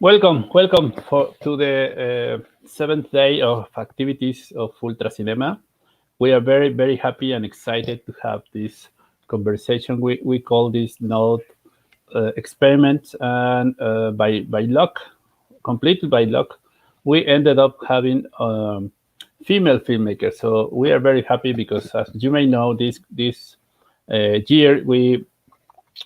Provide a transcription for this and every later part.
Welcome to the seventh day of activities of Ultra Cinema. We are very, very happy and excited to have this conversation. We call this node experiment, and by luck, completely by luck, we ended up having female filmmakers. So we are very happy because, as you may know, this year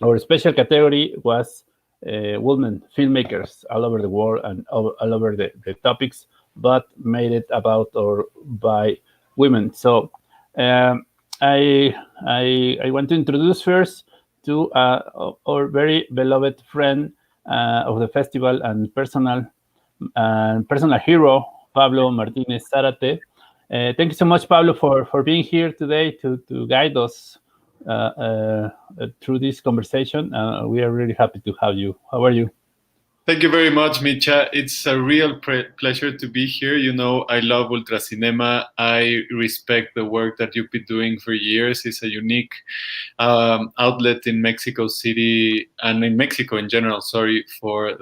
our special category was women filmmakers all over the world and all over the topics, but made it about or by women. So I want to introduce first to our very beloved friend of the festival and personal hero, Pablo Martinez Zárate. Thank you so much, Pablo, for being here today to guide us through this conversation. We are really happy to have you. How are you? Thank you very much, Micha. It's a real pleasure to be here. You know, I love Ultracinema. I respect the work that you've been doing for years. It's a unique outlet in Mexico City and in Mexico in general, for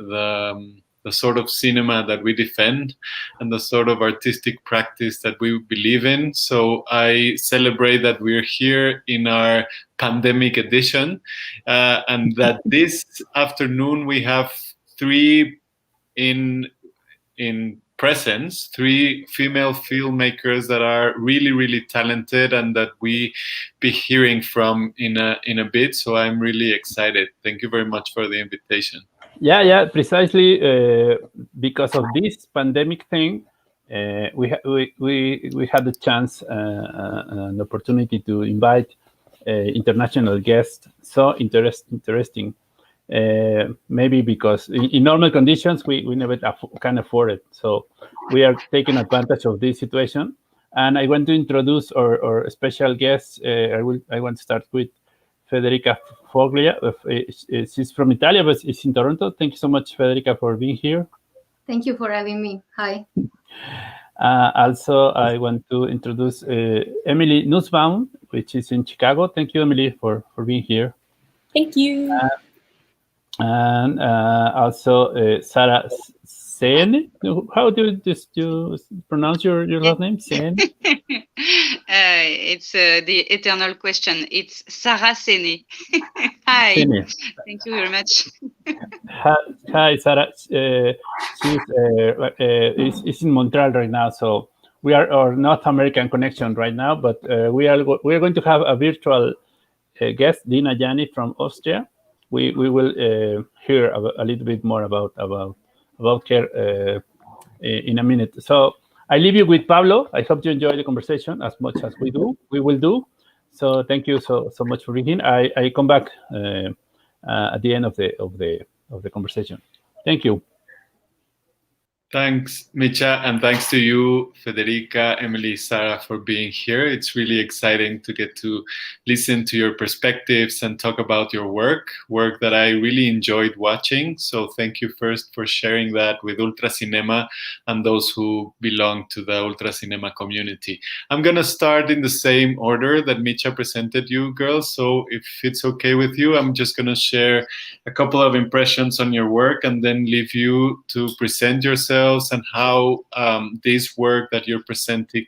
the sort of cinema that we defend and the sort of artistic practice that we believe in. So I celebrate that we're here in our pandemic edition and that this afternoon we have three in presence, three female filmmakers that are really, really talented and that we be hearing from in a bit. So I'm really excited. Thank you very much for the invitation. Yeah, precisely because of this pandemic thing, we had the chance an opportunity to invite international guests. So interesting. Maybe because in normal conditions we never can afford it. So we are taking advantage of this situation. And I want to introduce our special guests. I want to start with Federica Foglia. She's from Italy, but she's in Toronto. Thank you so much, Federica, for being here. Thank you for having me. Hi. Also, I want to introduce Emily Nussbaum, which is in Chicago. Thank you, Emily, for being here. Thank you. And also Seené. How do you pronounce your last name? Seené? It's the eternal question. It's Sarah Seené. Hi. Seené. Thank you very much. Hi, Sarah. She's in Montreal right now, so we are our North American connection right now. But we are going to have a virtual guest, Dina Yanni from Austria. We will hear a little bit more about her in a minute. So I leave you with Pablo. I hope you enjoy the conversation as much as we will do. So thank you so much for being here. I come back at the end of the conversation. Thank you. Thanks, Micha, and thanks to you, Federica, Emily, Sarah, for being here. It's really exciting to get to listen to your perspectives and talk about your work that I really enjoyed watching. So thank you first for sharing that with Ultracinema and those who belong to the Ultracinema community. I'm going to start in the same order that Micha presented you, girls. So if it's okay with you, I'm just going to share a couple of impressions on your work and then leave you to present yourself and how this work that you're presenting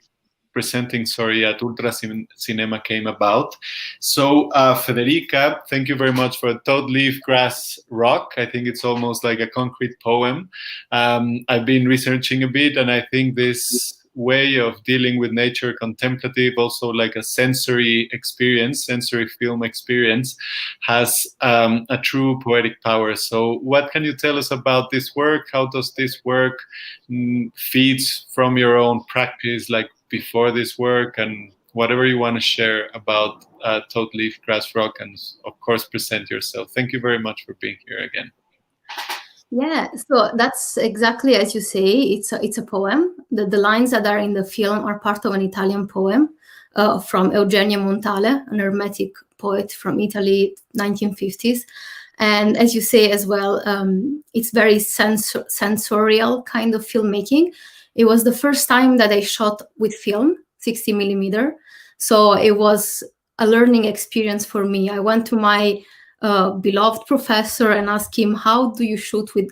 at Ultracinema came about. So Federica, thank you very much for Toad Leaf Grass Rock. I think it's almost like a concrete poem. I've been researching a bit, and I think this way of dealing with nature, contemplative, also like a sensory film experience, has a true poetic power. So what can you tell us about this work? How does this work feeds from your own practice, like before this work, and whatever you want to share about Toad Leaf Grass Rock, and of course present yourself. Thank you very much for being here again. Yeah, so that's exactly as you say. It's a poem. The lines that are in the film are part of an Italian poem from Eugenio Montale, an Hermetic poet from Italy, 1950s. And as you say as well, it's very sensorial kind of filmmaking. It was the first time that I shot with film, 60 millimeter. So it was a learning experience for me. I went to my beloved professor and asked him, how do you shoot with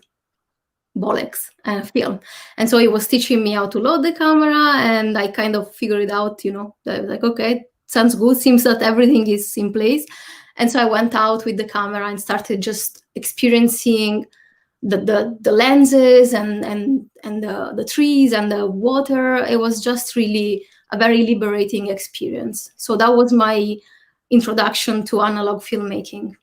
Bolex and film? And so he was teaching me how to load the camera, and I kind of figured it out, like, okay, sounds good, seems that everything is in place. And so I went out with the camera and started just experiencing the lenses and the trees and the water. It was just really a very liberating experience. So that was my introduction to analog filmmaking.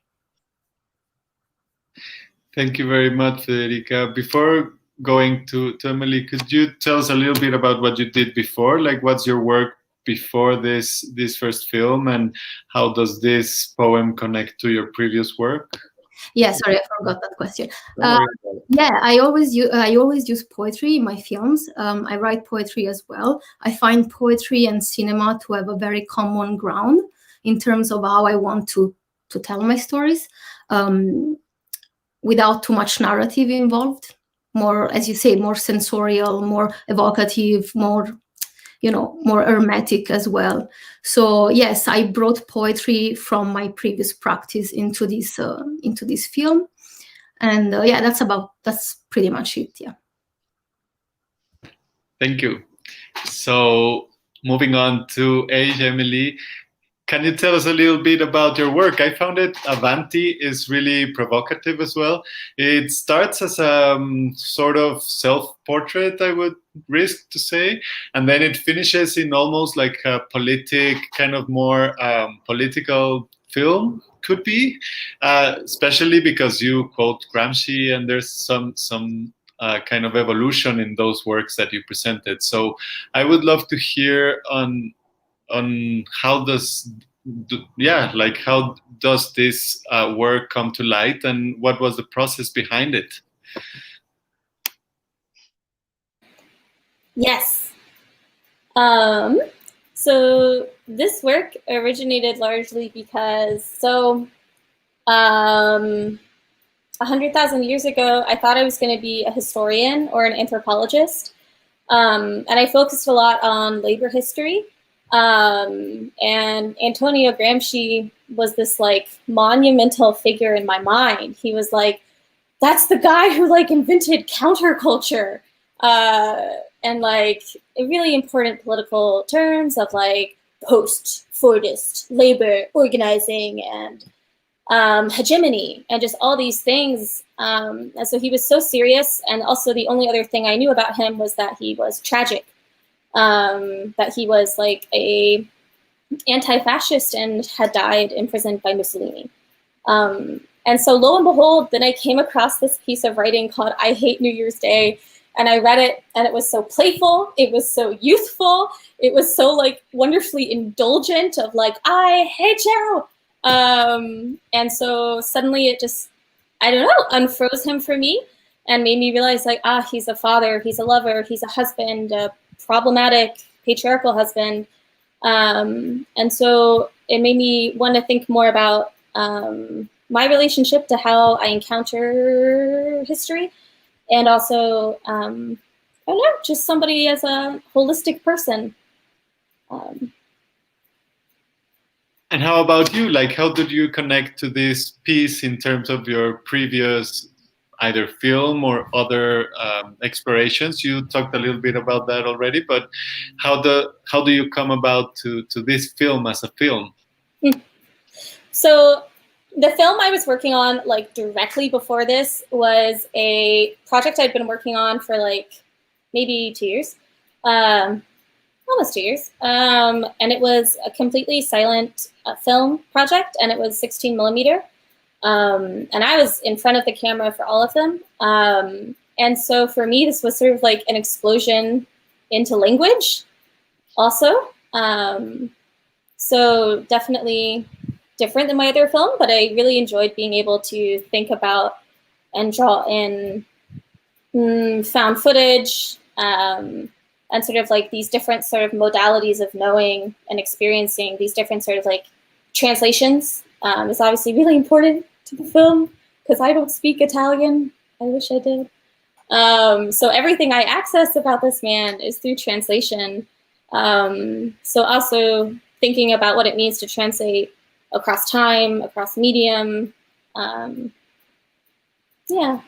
Thank you very much, Federica. Before going to Emily, could you tell us a little bit about what you did before? Like, what's your work before this first film, and how does this poem connect to your previous work? Yeah, sorry, I forgot that question. Yeah, I always use poetry in my films. I write poetry as well. I find poetry and cinema to have a very common ground in terms of how I want to tell my stories, without too much narrative involved. More, as you say, more sensorial, more evocative, more, more hermetic as well. So yes, I brought poetry from my previous practice into this film, and yeah, that's pretty much it. Yeah. Thank you. So moving on to Emily, can you tell us a little bit about your work? I found it Avanti is really provocative as well. It starts as a sort of self-portrait, I would risk to say, and then it finishes in almost like a kind of more political film, could be, especially because you quote Gramsci, and there's some kind of evolution in those works that you presented. So I would love to hear on how does how does this work come to light, and what was the process behind it? Yes. So this work originated largely because 100,000 years ago, I thought I was going to be a historian or an anthropologist, and I focused a lot on labor history. And Antonio Gramsci was this like monumental figure in my mind. He was like, that's the guy who like invented counterculture, and like really important political terms of like post-Fordist labor organizing and hegemony and just all these things. And so he was so serious. And also the only other thing I knew about him was that he was tragic. That he was like a anti-fascist and had died imprisoned by Mussolini. And so lo and behold, then I came across this piece of writing called I Hate New Year's Day. And I read it, and it was so playful, it was so youthful, it was so like wonderfully indulgent of like, I hate you. And so suddenly it just, I don't know, unfroze him for me and made me realize like, he's a father, he's a lover, he's a husband, a problematic patriarchal husband. And so it made me want to think more about my relationship to how I encounter history, and also, I don't know, just somebody as a holistic person. And how about you? Like, how did you connect to this piece in terms of your previous either film or other explorations? You talked a little bit about that already, but how do you come about to this film as a film? So the film I was working on like directly before this was a project I'd been working on for like maybe 2 years, almost 2 years. And it was a completely silent film project, and it was 16 millimeter. And I was in front of the camera for all of them. And so for me, this was sort of like an explosion into language also. So definitely different than my other film, but I really enjoyed being able to think about and draw in found footage, and sort of like these different sort of modalities of knowing and experiencing these different sort of like translations is obviously really important to the film because I don't speak Italian. I wish I did. So everything I access about this man is through translation. So also thinking about what it means to translate across time, across medium. Yeah.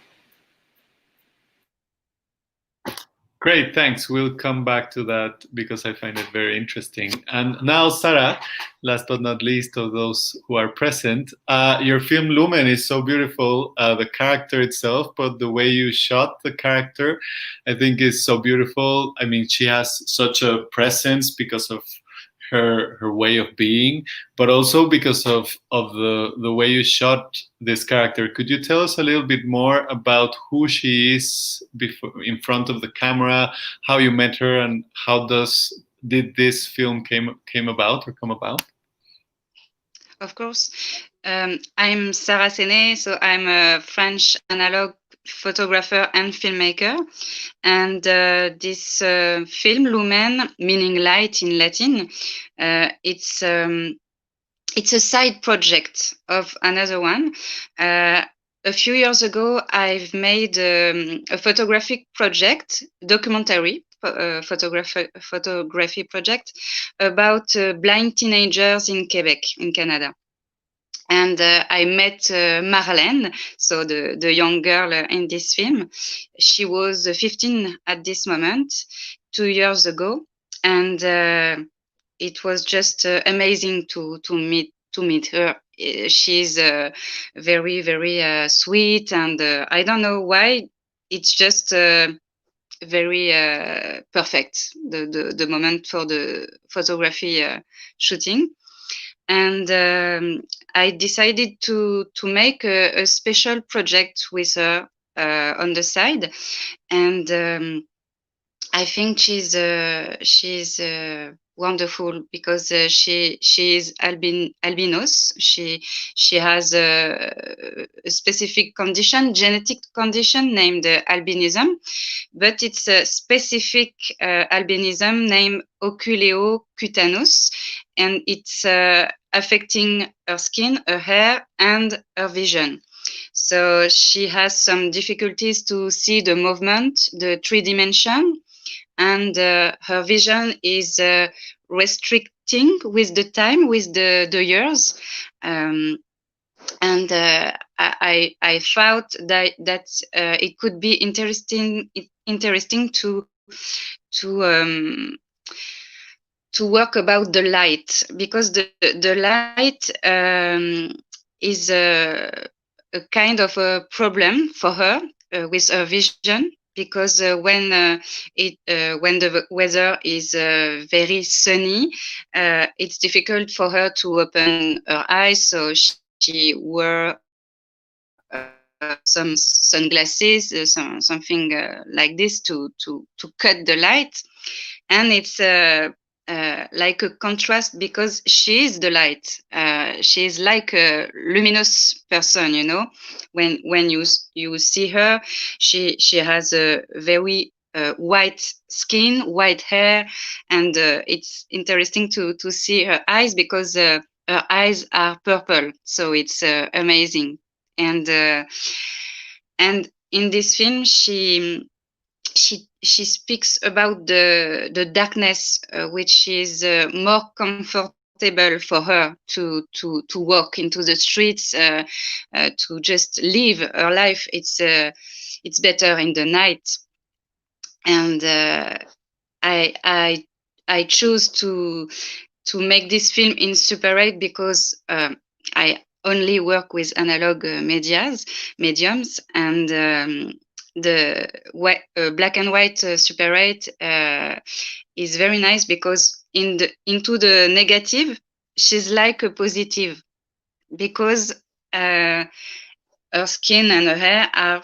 Great, thanks. We'll come back to that because I find it very interesting. And now, Sarah, last but not least of those who are present, your film Lumen is so beautiful. The character itself, but the way you shot the character, I think is so beautiful. I mean, she has such a presence because of her way of being, but also because of the way you shot this character. Could you tell us a little bit more about who she is before, in front of the camera, how you met her, and how did this film come about? Of course. I'm Sarah Seené, so I'm a French analog photographer and filmmaker. And this film, Lumen, meaning light in Latin, it's a side project of another one. A few years ago, I've made a photographic project, documentary photography project about blind teenagers in Quebec, in Canada. And I met Marlène, so the young girl in this film. She was 15 at this moment, 2 years ago, and it was just amazing to meet her. She's very, very sweet, and I don't know why. It's just very perfect, the moment for the photography shooting. And I decided to make a special project with her on the side, and I think she's wonderful because she is albinos. She has a specific condition, genetic condition named albinism, but it's a specific albinism named oculeocutanus, and it's affecting her skin, her hair, and her vision. So she has some difficulties to see the movement, the 3D, and her vision is restricting with the time, with the years. And I thought that it could be interesting to work about the light, because the light is a kind of a problem for her with her vision, because when the weather is very sunny, it's difficult for her to open her eyes, so she wore some sunglasses, something like this to cut the light. And it's like a contrast, because she is the light. She is like a luminous person, you know. When you see her, she has a very white skin, white hair, and it's interesting to see her eyes, because her eyes are purple, so it's amazing. And in this film, she speaks about the darkness, which is more comfortable for her to walk into the streets, to just live her life. It's better in the night. And I choose to make this film in Super 8 because I only work with analog mediums, and the black and white Super 8 is very nice, because into the negative, she's like a positive, because her skin and her hair are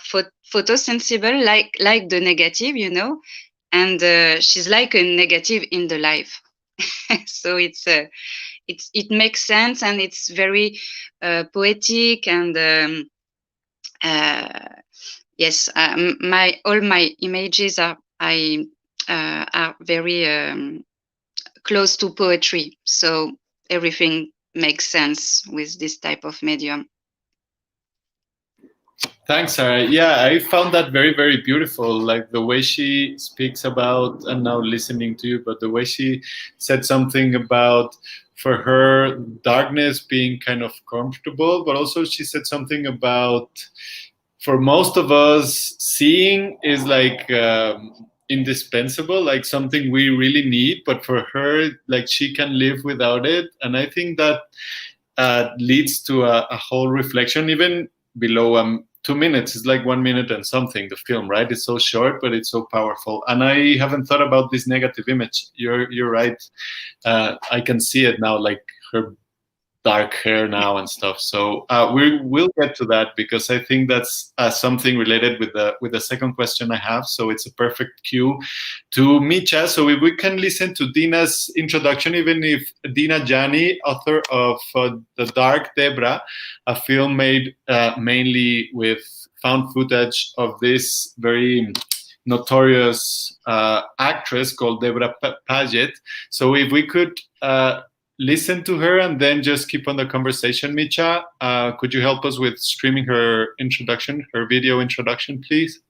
photosensible, like the negative, you know, and she's like a negative in the life. So it makes sense, and it's very poetic, and yes, all my images are very close to poetry, so everything makes sense with this type of medium. Thanks, Sarah. Yeah, I found that very, very beautiful. Like the way she speaks about, and now listening to you, but the way she said something about, for her, darkness being kind of comfortable, but also she said something about, for most of us, seeing is like indispensable, like something we really need, but for her, like she can live without it. And I think that leads to a whole reflection, even below 2 minutes. It's like 1 minute and something, the film, right? It's so short, but it's so powerful. And I haven't thought about this negative image. You're right. I can see it now, like her dark hair now and stuff. So we will get to that, because I think that's something related with the second question I have. So it's a perfect cue to Micha. So if we can listen to Dina's introduction, even if Dina Yanni, author of The Dark Debra, a film made mainly with found footage of this very notorious actress called Debra Paget. So if we could listen to her and then just keep on the conversation, Micha. Could you help us with streaming her introduction, her video introduction, please?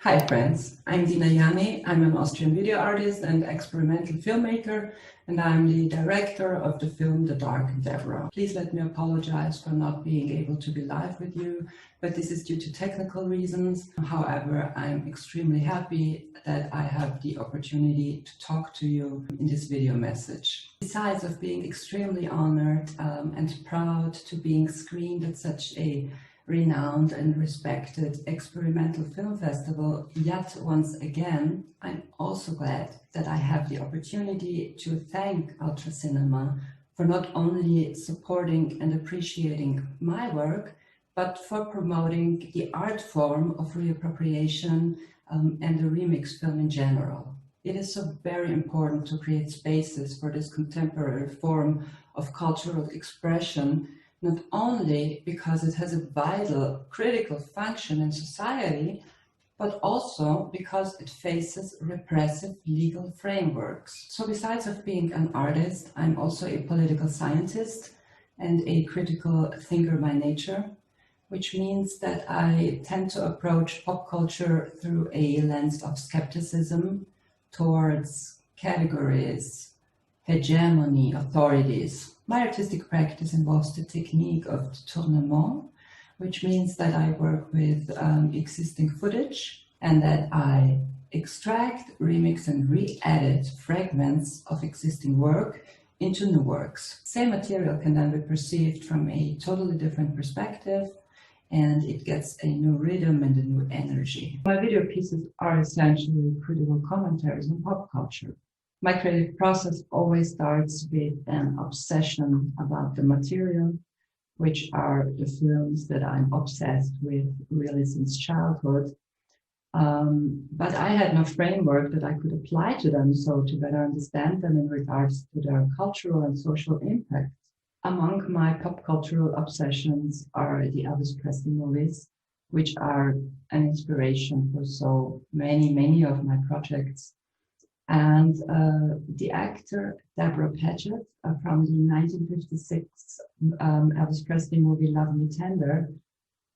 Hi friends, I'm Dina Yanni. I'm an Austrian video artist and experimental filmmaker, and I'm the director of the film The Dark Debra. Please let me apologize for not being able to be live with you, but this is due to technical reasons. However, I'm extremely happy that I have the opportunity to talk to you in this video message. Besides of being extremely honored and proud to being screened at such a renowned and respected experimental film festival, yet once again, I'm also glad that I have the opportunity to thank Ultra Cinema for not only supporting and appreciating my work, but for promoting the art form of reappropriation and the remix film in general. It is so very important to create spaces for this contemporary form of cultural expression, not only because it has a vital, critical function in society, but also because it faces repressive legal frameworks. So besides of being an artist, I'm also a political scientist and a critical thinker by nature, which means that I tend to approach pop culture through a lens of skepticism towards categories, hegemony, authorities. My artistic practice involves the technique of détournement, which means that I work with existing footage and that I extract, remix, and re-edit fragments of existing work into new works. Same material can then be perceived from a totally different perspective, and it gets a new rhythm and a new energy. My video pieces are essentially critical commentaries on pop culture. My creative process always starts with an obsession about the material, which are the films that I'm obsessed with really since childhood. But I had no framework that I could apply to them, so to better understand them in regards to their cultural and social impact. Among my pop cultural obsessions are the Elvis Presley movies, which are an inspiration for so many of my projects. And the actor Debra Paget from the 1956 Elvis Presley movie Love Me Tender,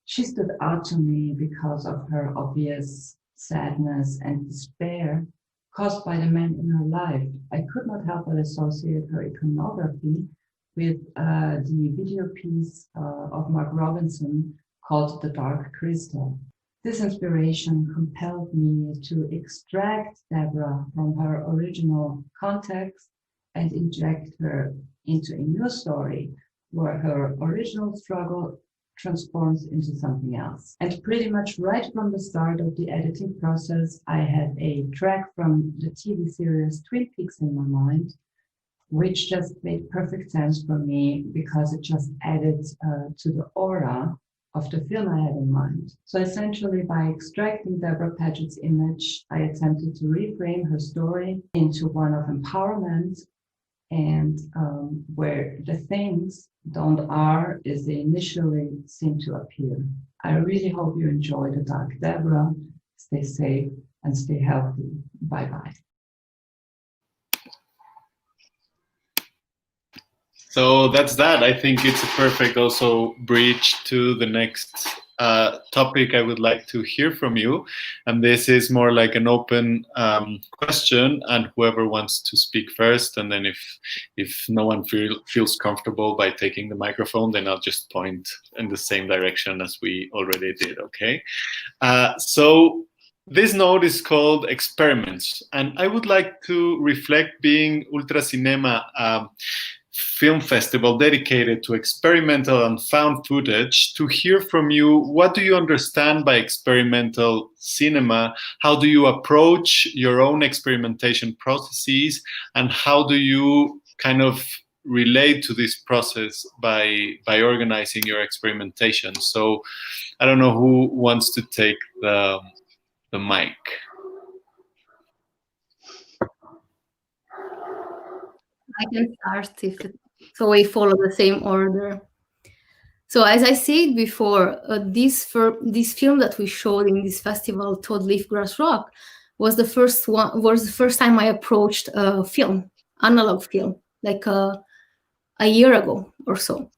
she stood out to me because of her obvious sadness and despair caused by the men in her life. I could not help but associate her iconography with the video piece of Mark Robinson called The Dark Crystal. This inspiration compelled me to extract Debra from her original context and inject her into a new story where her original struggle transforms into something else. And pretty much right from the start of the editing process, I had a track from the TV series Twin Peaks in my mind, which just made perfect sense for me because it just added to the aura of the film I had in mind. So essentially, by extracting Debra Paget's image, I attempted to reframe her story into one of empowerment, and where the things don't are as they initially seem to appear. I really hope you enjoy The Dark Debra. Stay safe and stay healthy. Bye-bye. So that's that. I think it's a perfect also bridge to the next topic I would like to hear from you. And this is more like an open question, and whoever wants to speak first. And then if no one feels comfortable by taking the microphone, then I'll just point in the same direction as we already did, okay? So this note is called Experiments. And I would like to reflect, being Ultra Cinema film festival dedicated to experimental and found footage, to hear from you, what do you understand by experimental cinema? How do you approach your own experimentation processes? And how do you kind of relate to this process by organizing your experimentation? So I don't know who wants to take the mic. I can start so we follow the same order. So as I said before, this film that we showed in this festival, Toad Leaf Grass Rock, was the first time I approached film, analog film, like a year ago or so.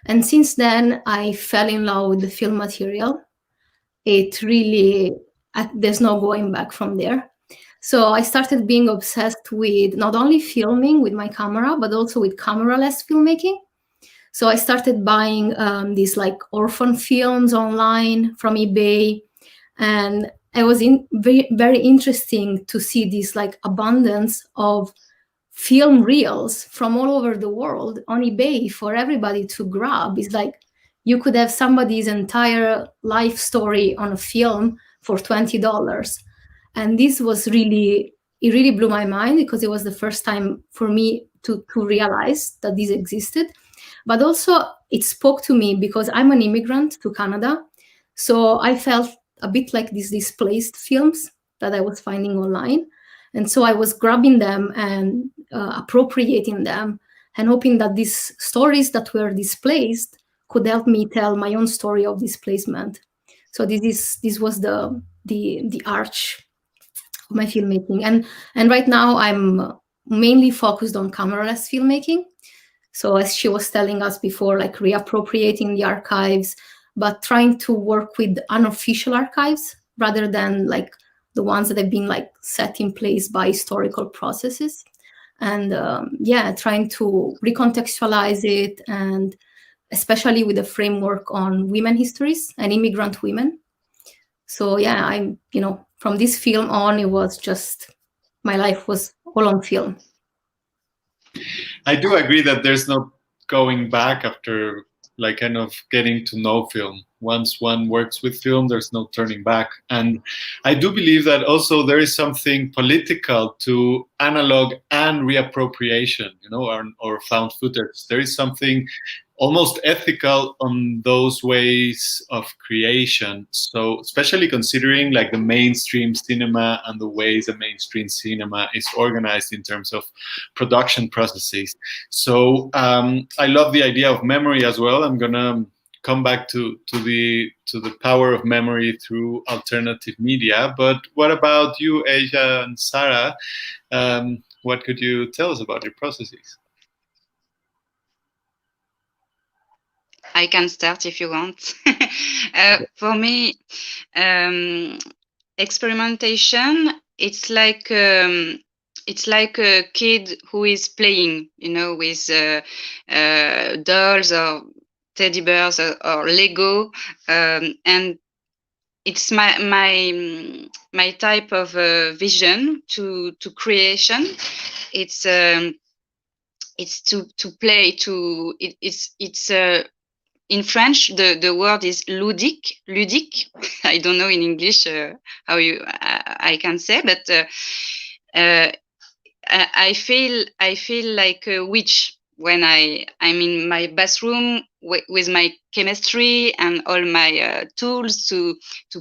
And since then, I fell in love with the film material. It really, there's no going back from there. So I started being obsessed with not only filming with my camera, but also with camera-less filmmaking. So I started buying these like orphan films online from eBay. And it was very, very interesting to see this like abundance of film reels from all over the world on eBay for everybody to grab. It's like you could have somebody's entire life story on a film for $20. And this was really, it really blew my mind, because it was the first time for me to realize that this existed. But also it spoke to me because I'm an immigrant to Canada. So I felt a bit like these displaced films that I was finding online. And so I was grabbing them and appropriating them and hoping that these stories that were displaced could help me tell my own story of displacement. So this was the arch of my filmmaking. And right now I'm mainly focused on camera-less filmmaking. So as she was telling us before, like reappropriating the archives, but trying to work with unofficial archives rather than like the ones that have been like set in place by historical processes. And trying to recontextualize it, and especially with a framework on women histories and immigrant women. So I'm, from this film on, it was just, my life was all on film. I do agree that there's no going back after like kind of getting to know film. Once one works with film, there's no turning back. And I do believe that also there is something political to analog and reappropriation, or found footage. There is something almost ethical on those ways of creation. So especially considering like the mainstream cinema and the ways the mainstream cinema is organized in terms of production processes. So I love the idea of memory as well. I'm gonna come back to the power of memory through alternative media. But what about you, Asia and Sarah? What could you tell us about your processes? I can start if you want. For me, experimentation, it's like a kid who is playing, with dolls or teddy bears or Lego, and it's my type of vision to creation. It's to play. It's in French, the word is ludique. I don't know in English how I can say, but I feel like a witch when I'm in my bathroom with my chemistry and all my tools to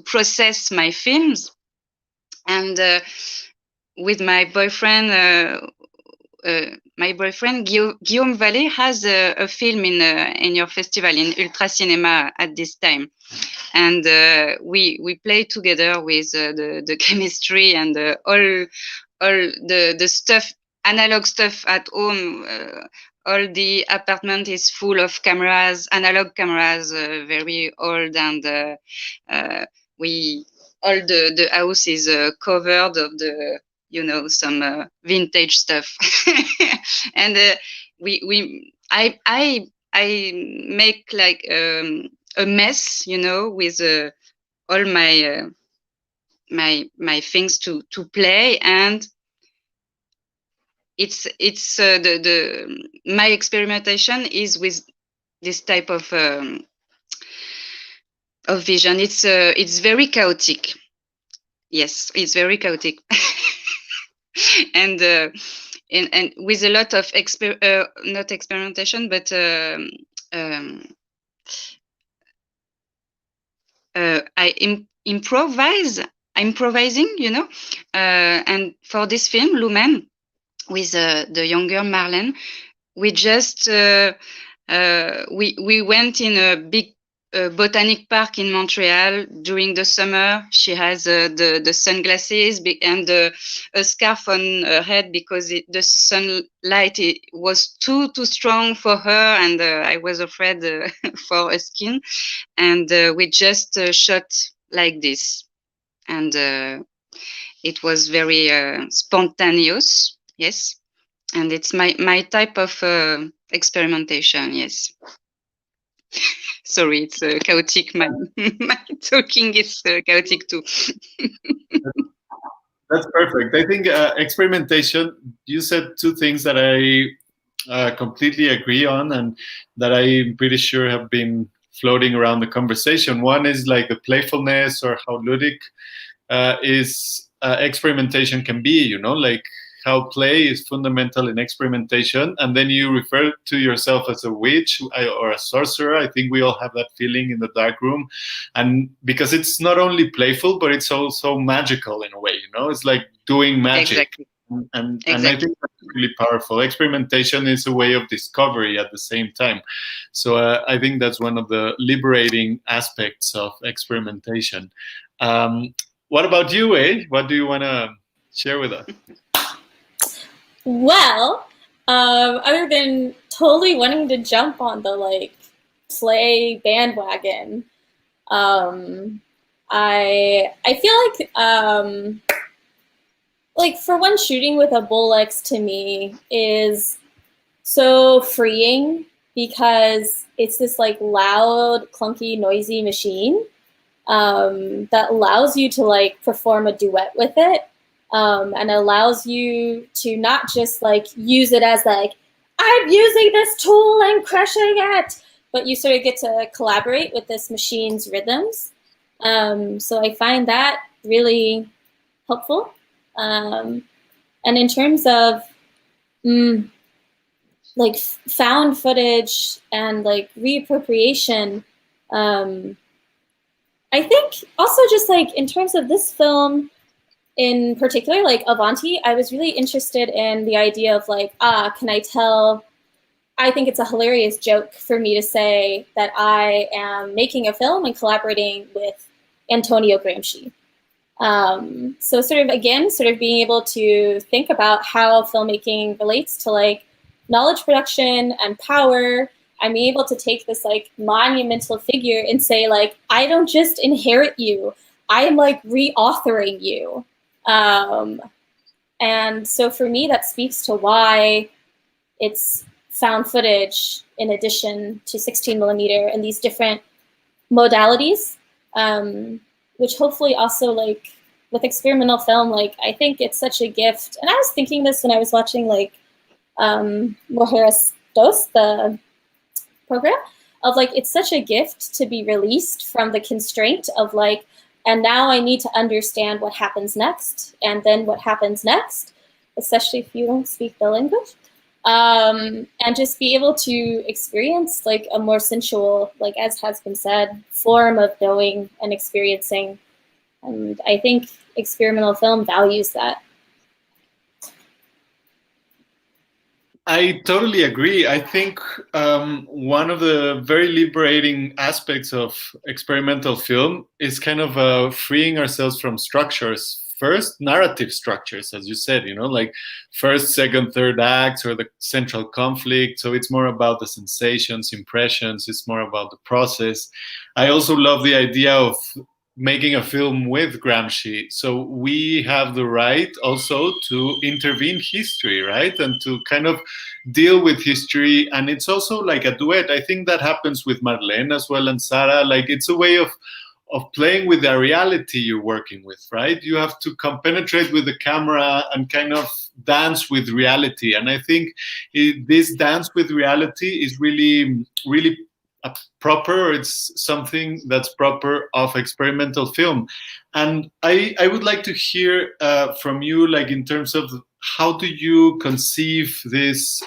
process my films, and with my boyfriend. My boyfriend Guillaume Vallée has a film in your festival in Ultra Cinema at this time, and we play together with the chemistry and all the stuff, analog stuff at home. All the apartment is full of cameras, analog cameras, very old, and all the house is covered of the. Some vintage stuff, and I make like a mess, with all my my things to play, and my experimentation is with this type of vision. It's very chaotic. Yes, it's very chaotic. and with a lot of not experimentation, but improvising, you know. And for this film, Lumen, with the younger Marlène, we just we went in a big botanic park in Montreal during the summer. She has the sunglasses and a scarf on her head because the sunlight was too strong for her, and I was afraid for her skin. And we just shot like this, and it was very spontaneous. Yes, and it's my type of experimentation. Yes. Sorry, it's chaotic. My talking is chaotic too. That's perfect. I think experimentation, you said two things that I completely agree on, and that I'm pretty sure have been floating around the conversation. One is like the playfulness, or how ludic is experimentation can be, you know, like how play is fundamental in experimentation. And then you refer to yourself as a witch or a sorcerer. I think we all have that feeling in the dark room. And because it's not only playful, but it's also magical in a way, you know, it's like doing magic. Exactly. And I think that's really powerful. Experimentation is a way of discovery at the same time. So I think that's one of the liberating aspects of experimentation. What about you, What do you want to share with us? Well, other than totally wanting to jump on the like play bandwagon, I feel like for one, shooting with a Bolex to me is so freeing because it's this like loud, clunky, noisy machine that allows you to like perform a duet with it. And allows you to not just like use it as like, I'm using this tool and crushing it, but you sort of get to collaborate with this machine's rhythms. So I find that really helpful. And in terms of like found footage and like reappropriation, I think also just like in terms of this film, in particular, like Avanti, I was really interested in the idea of like, can I tell, I think it's a hilarious joke for me to say that I am making a film and collaborating with Antonio Gramsci. So sort of, again, sort of being able to think about how filmmaking relates to like knowledge production and power. I'm able to take this like monumental figure and say like, I don't just inherit you, I am like reauthoring you. And so for me, that speaks to why it's found footage in addition to 16mm and these different modalities, which hopefully also like with experimental film, like I think it's such a gift. And I was thinking this when I was watching like Mujeres Dos, the program, of like, it's such a gift to be released from the constraint of like, and now I need to understand what happens next, and then what happens next, especially if you don't speak the language, and just be able to experience like a more sensual, like as has been said, form of knowing and experiencing. And I think experimental film values that. I totally agree. I think one of the very liberating aspects of experimental film is kind of freeing ourselves from structures. First, narrative structures, as you said, you know, like first, second, third acts, or the central conflict. So it's more about the sensations, impressions. It's more about the process. I also love the idea of making a film with Gramsci. So we have the right also to intervene history, right? And to kind of deal with history. And it's also like a duet. I think that happens with Marlène as well and Sarah. Like it's a way of playing with the reality you're working with, right? You have to penetrate with the camera and kind of dance with reality. And I think this dance with reality is really, really proper. It's something that's proper of experimental film. And I would like to hear from you, like in terms of how do you conceive this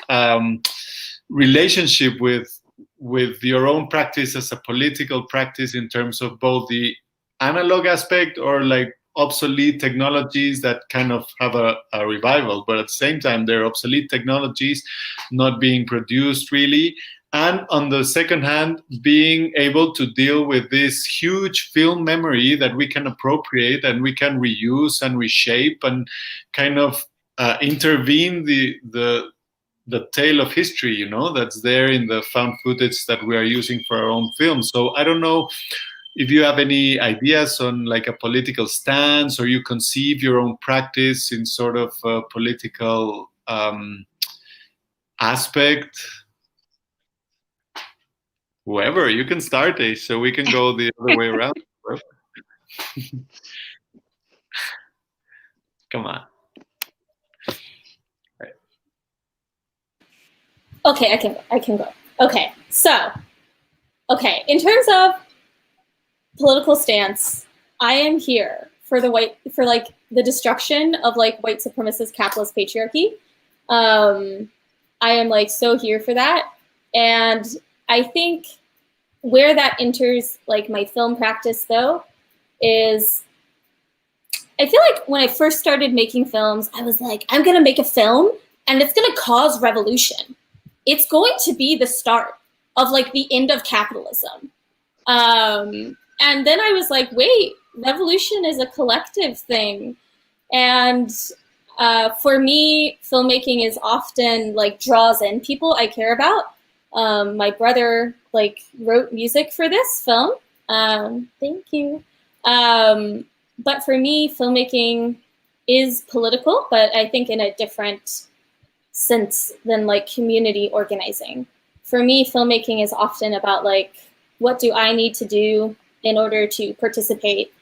relationship with your own practice as a political practice, in terms of both the analog aspect or like obsolete technologies that kind of have a revival, but at the same time they're obsolete technologies not being produced really. And on the second hand, being able to deal with this huge film memory that we can appropriate and we can reuse and reshape and kind of intervene the tale of history, you know, that's there in the found footage that we are using for our own films. So I don't know if you have any ideas on like a political stance, or you conceive your own practice in sort of a political aspect. Whoever, you can start, so we can go the other way around. Come on. Right. Okay, I can go. Okay, so, in terms of political stance, I am here for the destruction of like white supremacist capitalist patriarchy. I am like so here for that, and I think where that enters like my film practice though is, I feel like when I first started making films, I was like, I'm gonna make a film and it's gonna cause revolution. It's going to be the start of like the end of capitalism. And then I was like, wait, revolution is a collective thing. And for me, filmmaking is often like draws in people I care about. My brother like wrote music for this film. Thank you. But for me, filmmaking is political, but I think in a different sense than like community organizing. For me, filmmaking is often about like, what do I need to do in order to participate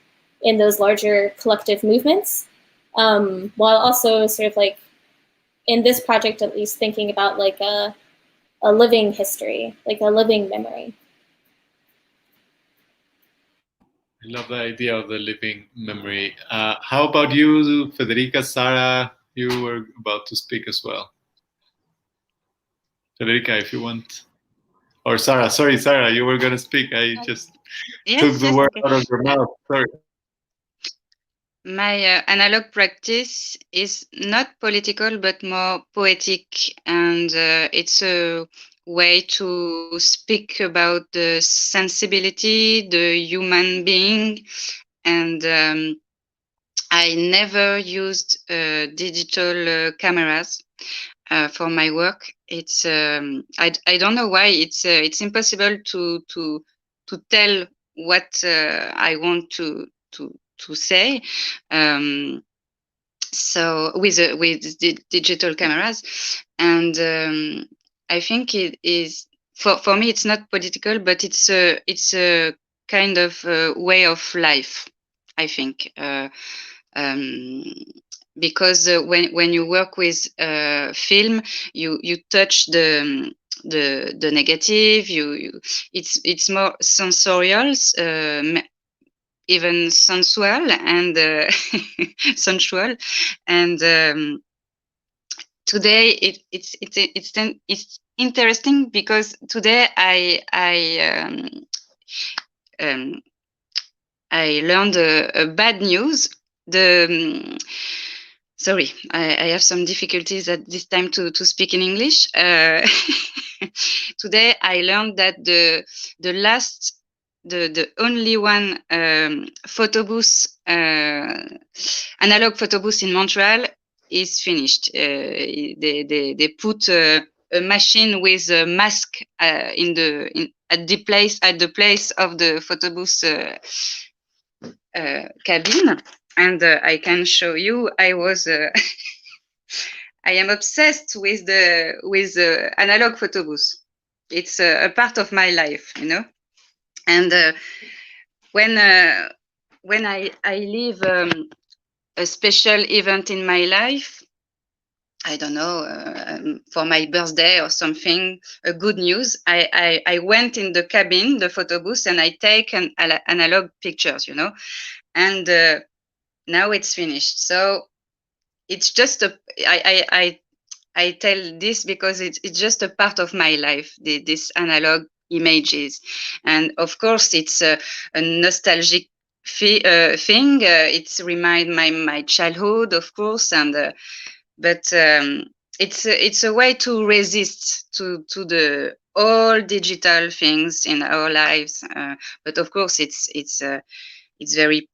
in those larger collective movements? While also sort of like, in this project at least, thinking about like a living history, like a living memory. I love the idea of the living memory. How about you, Federica, Sarah? You were about to speak as well. Federica, if you want. Or Sarah, sorry, Sarah, you were going to speak. I just took the word out of your mouth. Sorry. My analog practice is not political, but more poetic, and it's a way to speak about the sensibility, the human being, and I never used digital cameras for my work. It's I don't know why it's impossible to tell what I want to say. So with the digital cameras, and I think it is for me. It's not political, but it's a kind of way of life, I think. Because when you work with film, you touch the negative. It's more sensorial, even sensual and sensual. And today it's interesting because today I learned a bad news. Sorry, I have some difficulties at this time to speak in English. Today I learned that the only one photobooth, analog photobooth in Montreal is finished. They put a machine with a mask at the place of the photobooth cabin, and I can show you. I am obsessed with analog photobooth. It's a part of my life, you know. And when I live a special event in my life, I don't know, for my birthday or something, a good news, I went in the cabin, the photo booth, and I take analog pictures, you know, and now it's finished. So it's just I tell this because it's just a part of my life, this analog images. And of course, it's a nostalgic thing. It's remind my childhood, of course, and but it's a way to resist to the all digital things in our lives. But of course, it's very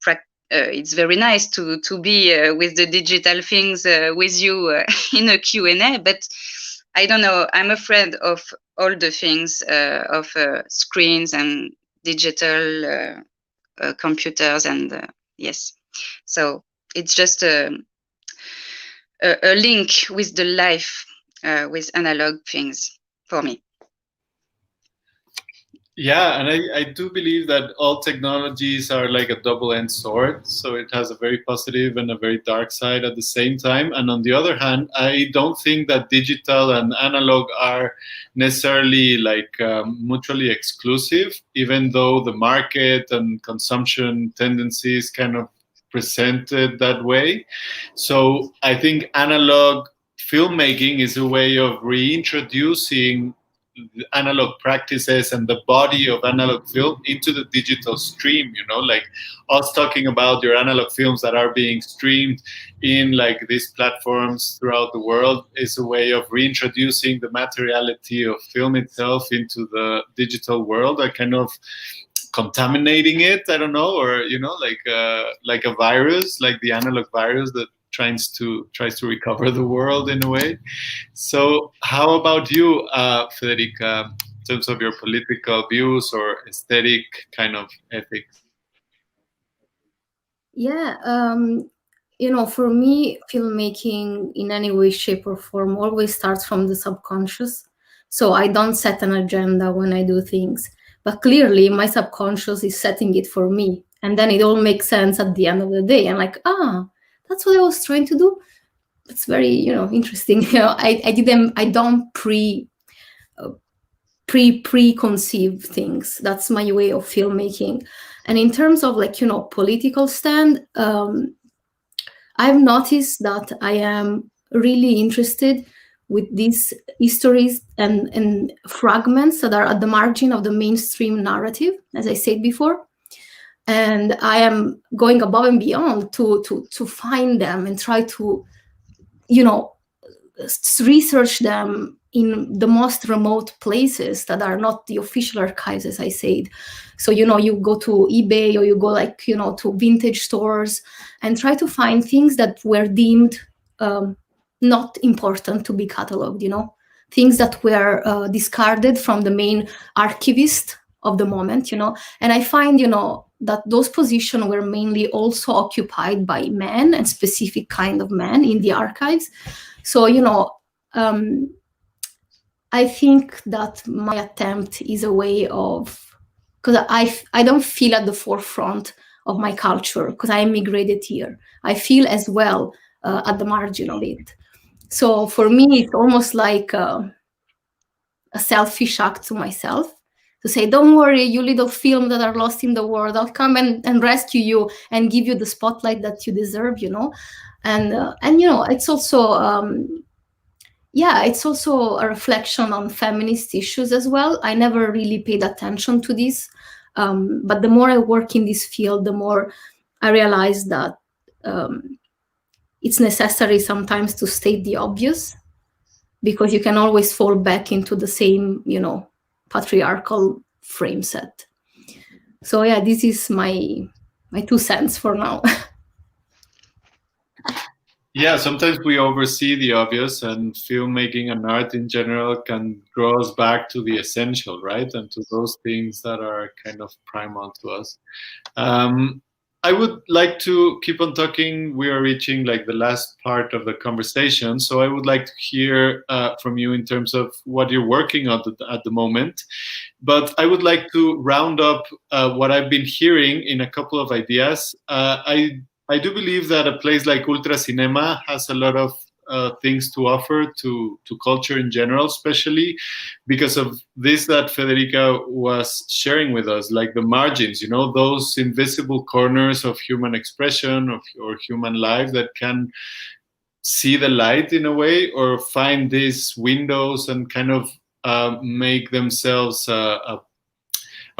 it's very nice to be with the digital things with you in a Q&A, but I don't know, I'm afraid of all the things of screens and digital computers, and yes, so it's just a link with the life with analog things for me. Yeah, and I do believe that all technologies are like a double-edged sword. So it has a very positive and a very dark side at the same time. And on the other hand, I don't think that digital and analog are necessarily like mutually exclusive, even though the market and consumption tendencies kind of presented that way. So I think analog filmmaking is a way of reintroducing analog practices and the body of analog film into the digital stream, you know, like us talking about your analog films that are being streamed in like these platforms throughout the world is a way of reintroducing the materiality of film itself into the digital world, a kind of contaminating it, I don't know, or you know, like a virus, like the analog virus that tries to recover the world in a way. So how about you, Federica, in terms of your political views or aesthetic kind of ethics? Yeah, you know, for me, filmmaking in any way, shape, or form always starts from the subconscious. So I don't set an agenda when I do things, but clearly my subconscious is setting it for me. And then it all makes sense at the end of the day. I'm like, that's what I was trying to do. It's very, you know, interesting. You know, I don't preconceive things. That's my way of filmmaking. And in terms of like, you know, political stand, I've noticed that I am really interested with these histories and fragments that are at the margin of the mainstream narrative, as I said before. And I am going above and beyond to find them and try to, you know, research them in the most remote places that are not the official archives, as I said. So, you know, you go to eBay or you go like, you know, to vintage stores and try to find things that were deemed not important to be cataloged, you know, things that were discarded from the main archivist of the moment, you know. And I find, you know, that those positions were mainly also occupied by men and specific kind of men in the archives. So, you know, I think that my attempt is a way of, because I don't feel at the forefront of my culture because I immigrated here. I feel as well at the margin of it. So for me, it's almost like a selfish act to myself to say, don't worry, you little film that are lost in the world, I'll come and rescue you and give you the spotlight that you deserve, you know. And you know, it's also it's also a reflection on feminist issues as well. I never really paid attention to this, but the more I work in this field, the more I realize that it's necessary sometimes to state the obvious, because you can always fall back into the same, you know, patriarchal frame set. So yeah, this is my 2 cents for now. Yeah, sometimes we oversee the obvious, and filmmaking and art in general can draw us back to the essential, right? And to those things that are kind of primal to us. I would like to keep on talking. We are reaching like the last part of the conversation, so I would like to hear from you in terms of what you're working on at the moment. But I would like to round up what I've been hearing in a couple of ideas. I do believe that a place like Ultra Cinema has a lot of things to offer to culture in general, especially because of this that Federica was sharing with us, like the margins, you know, those invisible corners of human expression or human life that can see the light in a way, or find these windows and kind of make themselves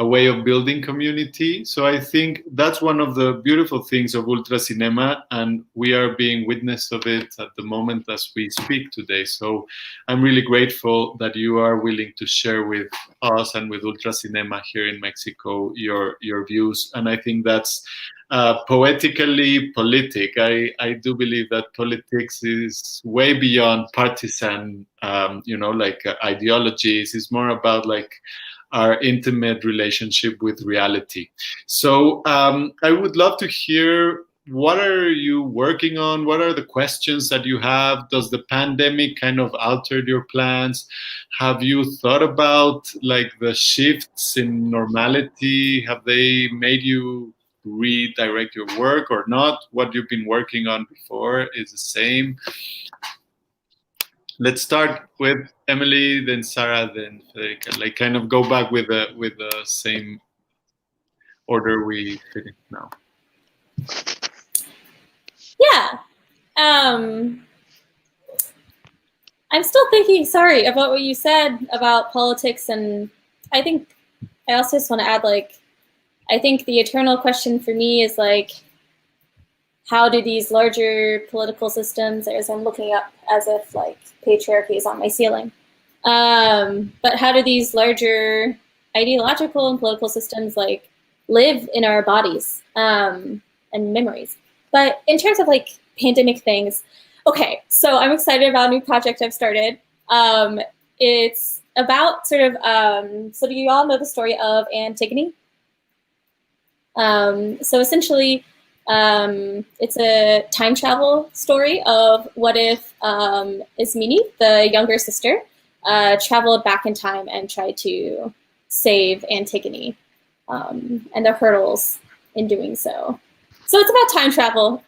a way of building community. So I think that's one of the beautiful things of Ultra Cinema, and we are being witness of it at the moment as we speak today. So I'm really grateful that you are willing to share with us and with Ultra Cinema here in Mexico your views. And I think that's poetically politic. I do believe that politics is way beyond partisan, ideologies. It's more about like our intimate relationship with reality. So I would love to hear, what are you working on? What are the questions that you have? Does the pandemic kind of altered your plans? Have you thought about like the shifts in normality? Have they made you redirect your work or not? What you've been working on before is the same. Let's start with Emily, then Sarah, then Federica. Like kind of go back with the same order we finished now. Yeah. I'm still thinking, sorry, about what you said about politics, and I think I also just want to add, like, I think the eternal question for me is like, how do these larger political systems, as I'm looking up as if like patriarchy is on my ceiling, but how do these larger ideological and political systems like live in our bodies and memories? But in terms of like pandemic things, okay, so I'm excited about a new project I've started. It's about sort of, so do you all know the story of Antigone? So essentially, it's a time travel story of what if Ismene, the younger sister, traveled back in time and tried to save Antigone, and the hurdles in doing so. So it's about time travel.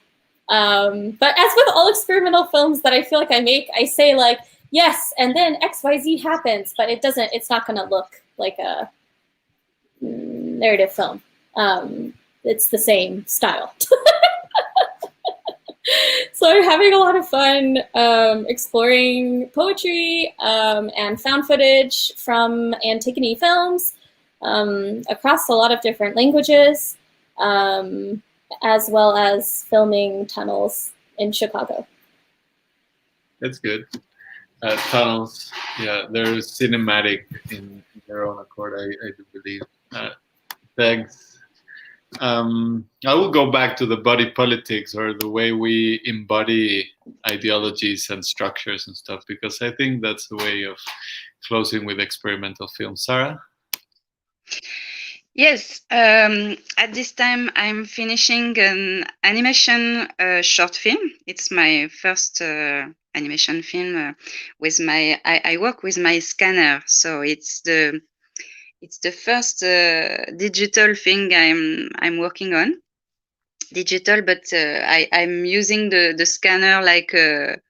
But as with all experimental films that I feel like I make, I say like, yes, and then XYZ happens, but it doesn't, it's not gonna look like a narrative film. It's the same style. So I'm having a lot of fun exploring poetry and found footage from Antigone films across a lot of different languages, as well as filming tunnels in Chicago. That's good. Tunnels, yeah, they're cinematic in their own accord, I do believe. Thanks. I will go back to the body politics, or the way we embody ideologies and structures and stuff, because I think that's the way of closing with experimental film. Sarah? Yes, at this time I'm finishing an animation short film. It's my first animation film with my, I work with my scanner, so it's the first digital thing I'm working on. Digital, but I'm using the scanner like a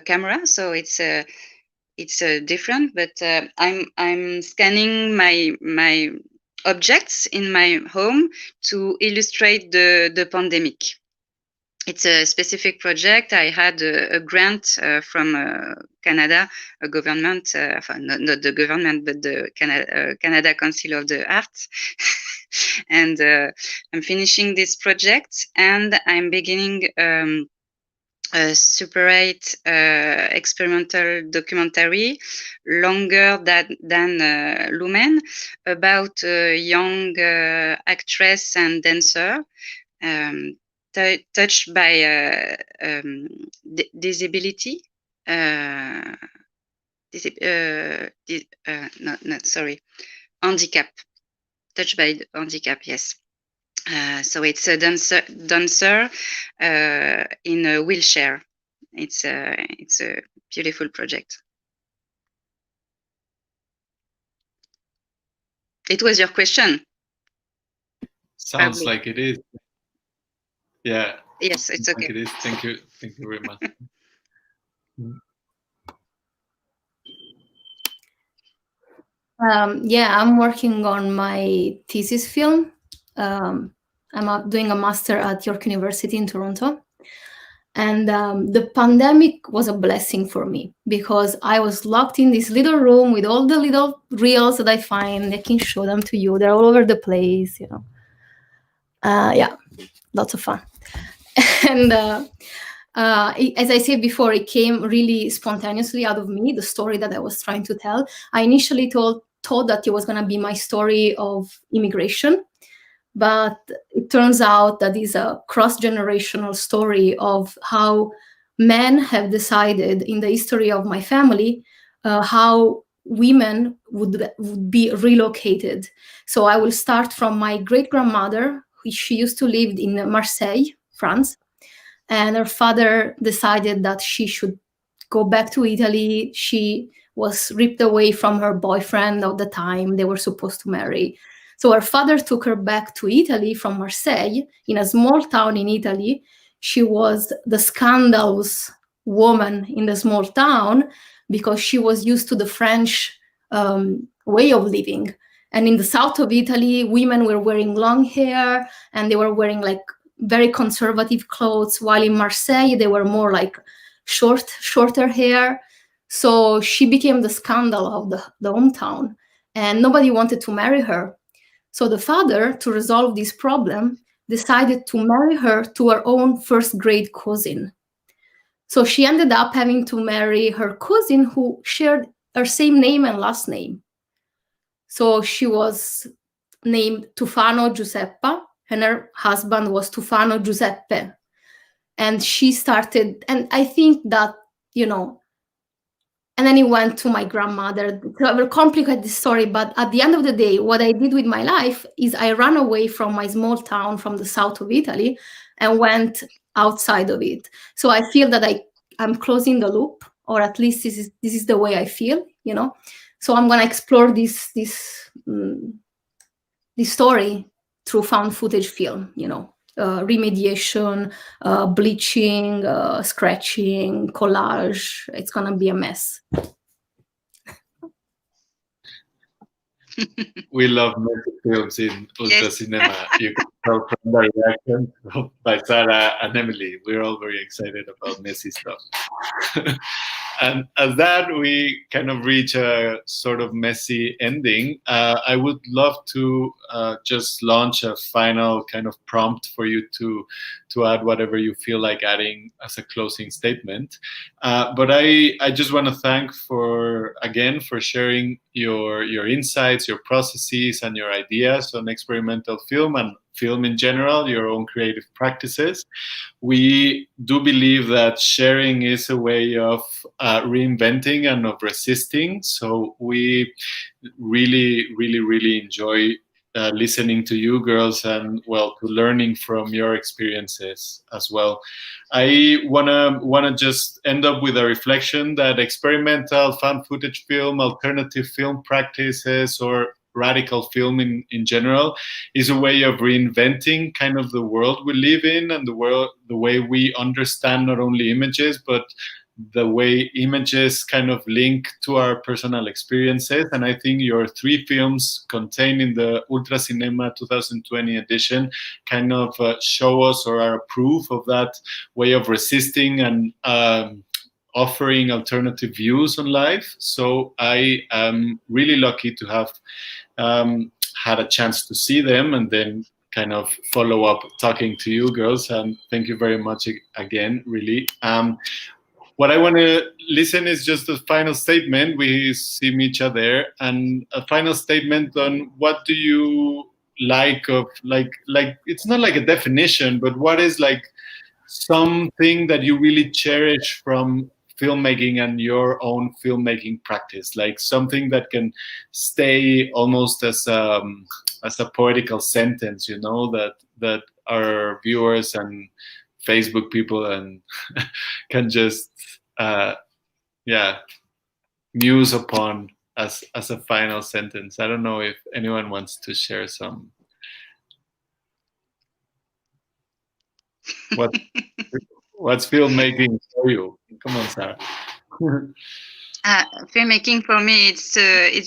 camera, so it's different. But I'm scanning my objects in my home to illustrate the pandemic. It's a specific project. I had a grant from Canada, a government, not the government, but the Canada Council of the Arts. And I'm finishing this project, and I'm beginning a separate experimental documentary, longer than Lumen, about a young actress and dancer touched by disability. Handicap. Touched by handicap, yes. So it's a dancer in a wheelchair. It's a beautiful project. It was your question. Sounds Probably. like it is. Yeah. Yes, it's okay. Like it is. Thank you. Thank you very much. Yeah, I'm working on my thesis film. I'm doing a master at York University in Toronto. And the pandemic was a blessing for me because I was locked in this little room with all the little reels that I find. I can show them to you. They're all over the place, you know. Yeah, lots of fun. And as I said before, it came really spontaneously out of me, the story that I was trying to tell. I initially thought that it was going to be my story of immigration, but it turns out that it's a cross-generational story of how men have decided in the history of my family how women would be relocated. So I will start from my great-grandmother. She used to live in Marseille, France, and her father decided that she should go back to Italy. She was ripped away from her boyfriend of the time. They were supposed to marry. So her father took her back to Italy from Marseille, in a small town in Italy. She was the scandalous woman in the small town because she was used to the French way of living. And in the south of Italy, women were wearing long hair and they were wearing like very conservative clothes, while in Marseille, they were more like shorter hair. So she became the scandal of the hometown and nobody wanted to marry her. So the father, to resolve this problem, decided to marry her to her own first grade cousin. So she ended up having to marry her cousin who shared her same name and last name. So she was named Tufano Giuseppa and her husband was Tufano Giuseppe. And she started, and I think that, you know, and then it went to my grandmother. I will complicate this story, but at the end of the day, what I did with my life is I ran away from my small town from the south of Italy and went outside of it. So I feel that I'm closing the loop, or at least this is the way I feel, you know. So I'm going to explore this story through found footage film, you know. Remediation, bleaching, scratching, collage. It's gonna be a mess. We love messy films in Ultra Cinema. You can tell from the reaction by Sarah and Emily. We're all very excited about messy stuff. And as that, we kind of reach a sort of messy ending. I would love to just launch a final kind of prompt for you to add whatever you feel like adding as a closing statement. But I just want to thank for sharing your insights, your processes, and your ideas on experimental film and film in general, your own creative practices. We do believe that sharing is a way of reinventing and of resisting. So we really, really, really enjoy listening to you girls and, well, to learning from your experiences as well. I wanna just end up with a reflection that experimental found footage film, alternative film practices, or radical film in general is a way of reinventing kind of the world we live in and the way we understand not only images but the way images kind of link to our personal experiences. And I think your 3 films contained in the Ultra Cinema 2020 edition kind of show us or are proof of that way of resisting and offering alternative views on life. So I am really lucky to have had a chance to see them and then kind of follow up talking to you girls. And thank you very much again, really. What I want to listen is just a final statement. We see each other, and a final statement on what do you like of like it's not like a definition, but what is like something that you really cherish from filmmaking and your own filmmaking practice, like something that can stay almost as a poetical sentence, you know, that our viewers and Facebook people and can just muse upon as a final sentence. I don't know if anyone wants to share some. What's filmmaking for you? Come on, Sarah. Filmmaking for me, it's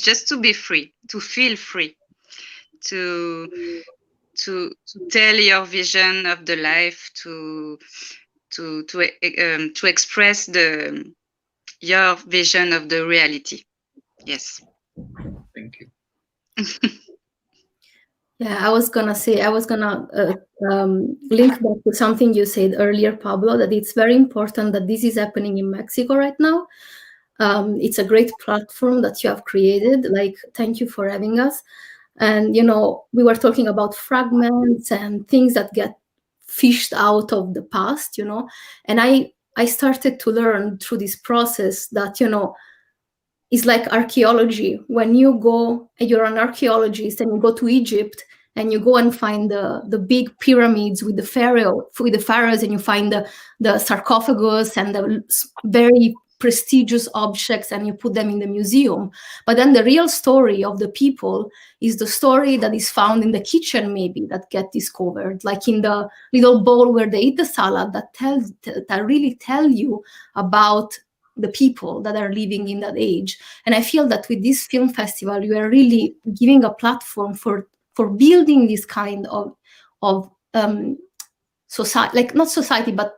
just to be free, to feel free, to tell your vision of the life, to express your vision of the reality. Yes. Thank you. Yeah, I was gonna link back to something you said earlier, Pablo, that it's very important that this is happening in Mexico right now. It's a great platform that you have created. Like, thank you for having us. And, you know, we were talking about fragments and things that get fished out of the past, you know, and I started to learn through this process that, you know, it's like archaeology. When you go, you're an archaeologist and you go to Egypt and you go and find the big pyramids with the pharaohs, and you find the sarcophagus and the very prestigious objects, and you put them in the museum. But then the real story of the people is the story that is found in the kitchen, maybe, that get discovered, like in the little bowl where they eat the salad, that really tell you about the people that are living in that age. And I feel that with this film festival, you are really giving a platform for building this kind of society, like not society, but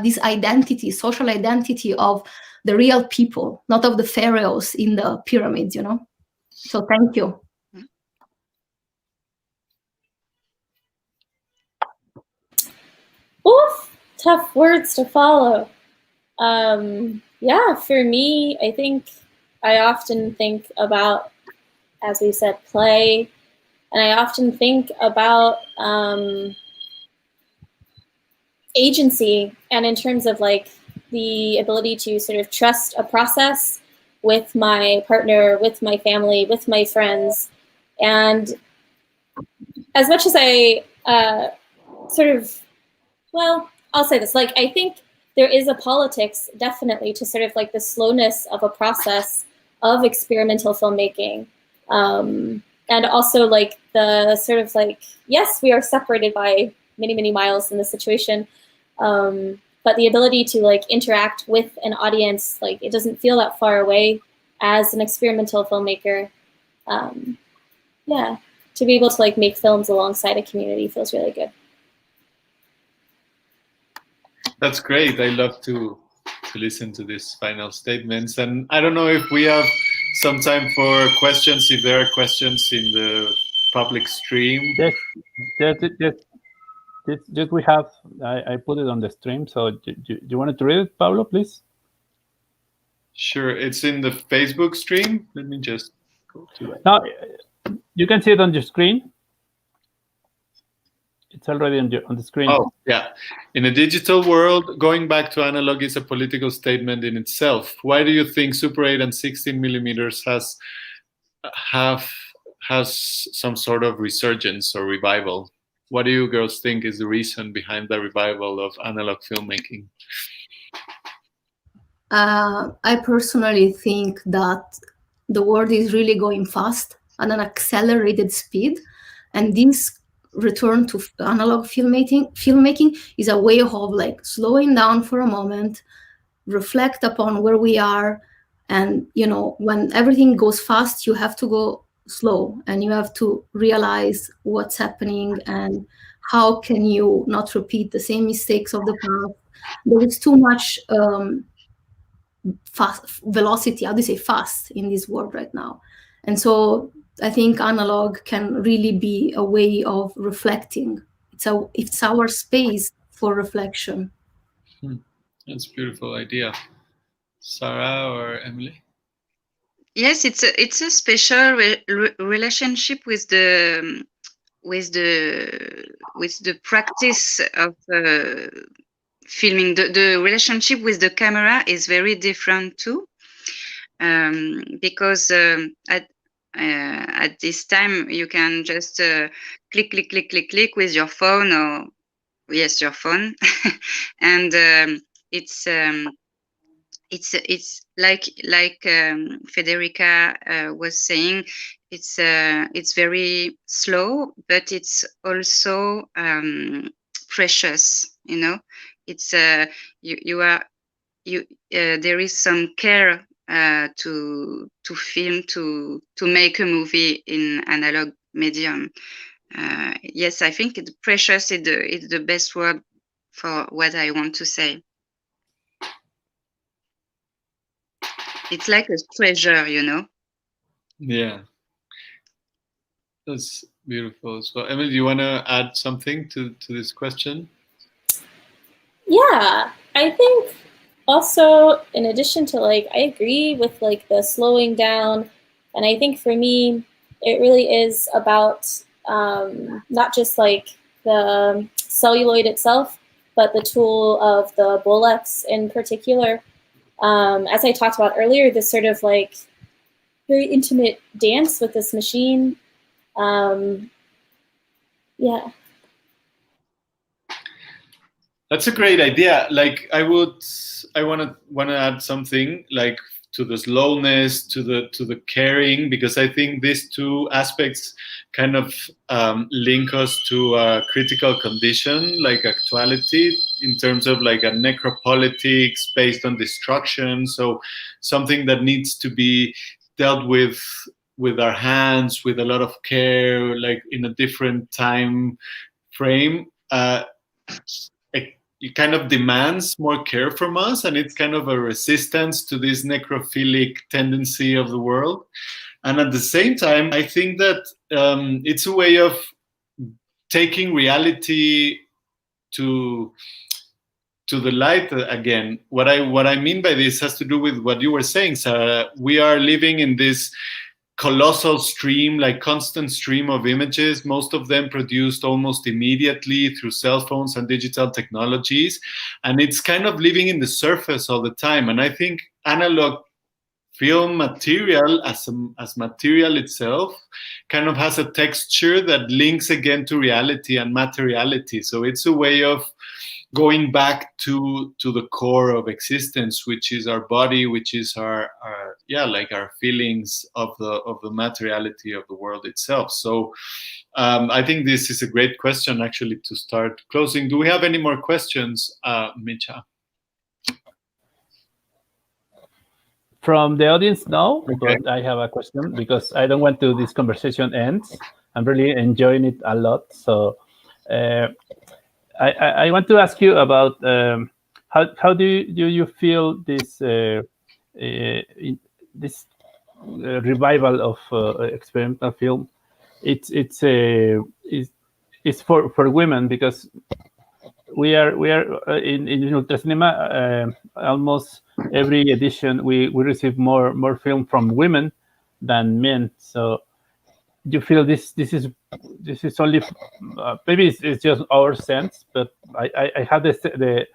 this identity, social identity of the real people, not of the pharaohs in the pyramids, you know. So thank you. Oof, tough words to follow. Yeah, for me, I think I often think about, as we said, play, and I often think about agency, and in terms of like the ability to sort of trust a process with my partner, with my family, with my friends. And as much as I I'll say this, like, I think there is a politics definitely to sort of like the slowness of a process of experimental filmmaking. And also like the sort of like, yes, we are separated by many, many miles in this situation. But the ability to like interact with an audience, like it doesn't feel that far away as an experimental filmmaker. Yeah, to be able to like make films alongside a community feels really good. That's great. I love to listen to these final statements. And I don't know if we have some time for questions, if there are questions in the public stream. Yes, we have. I put it on the stream. So do you wanted to read it, Pablo, please? Sure. It's in the Facebook stream. Let me just go to it. No, you can see it on your screen. It's already on the screen. Oh, yeah. In a digital world, going back to analog is a political statement in itself. Why do you think Super 8 and 16 millimeters has some sort of resurgence or revival? What do you girls think is the reason behind the revival of analog filmmaking? I personally think that the world is really going fast at an accelerated speed, and this return to analog filmmaking is a way of like slowing down for a moment, reflect upon where we are, and you know, when everything goes fast, you have to go slow and you have to realize what's happening and how can you not repeat the same mistakes of the past. There is too much fast velocity, how do you say fast, in this world right now. And so I think analog can really be a way of reflecting. It's our space for reflection. That's a beautiful idea. Sarah or Emily? Yes, it's a special relationship with the practice of filming. The relationship with the camera is very different too, because at this time you can just click, click, click, click, click with your phone, or yes, your phone, and it's like Federica was saying, it's very slow, but it's also precious. You know, it's there is some care to film, to make a movie in analog medium. Yes, I think precious is the best word for what I want to say. It's like a treasure, you know. Yeah, that's beautiful. So, Emily, do you want to add something to this question? Yeah, I think also, in addition to I agree with the slowing down, and I think for me, it really is about not just the celluloid itself, but the tool of the Bolex in particular. As I talked about earlier, this sort of very intimate dance with this machine. Yeah. That's a great idea. I want to add something to the slowness, to the caring, because I think these two aspects kind of link us to a critical condition, like actuality, in terms of a necropolitics based on destruction. So something that needs to be dealt with our hands, with a lot of care, in a different time frame. It kind of demands more care from us, and it's kind of a resistance to this necrophilic tendency of the world. And at the same time, I think that it's a way of taking reality to the light again. What I mean by this has to do with what you were saying, Sarah. We are living in this colossal stream, constant stream of images, most of them produced almost immediately through cell phones and digital technologies. And it's kind of living in the surface all the time. And I think analog film material as material itself kind of has a texture that links again to reality and materiality. So it's a way of going back to the core of existence, which is our body, which is our feelings of the materiality of the world itself. So I think this is a great question actually to start closing. Do we have any more questions, Micha? From the audience, no, Okay. but I have a question because I don't want to this conversation ends. I'm really enjoying it a lot. So I want to ask you about how do you feel this this revival of experimental film? It's for women, because we are in Ultracinema, almost every edition we receive more film from women than men. So do you feel this is only maybe it's just our sense, but I have the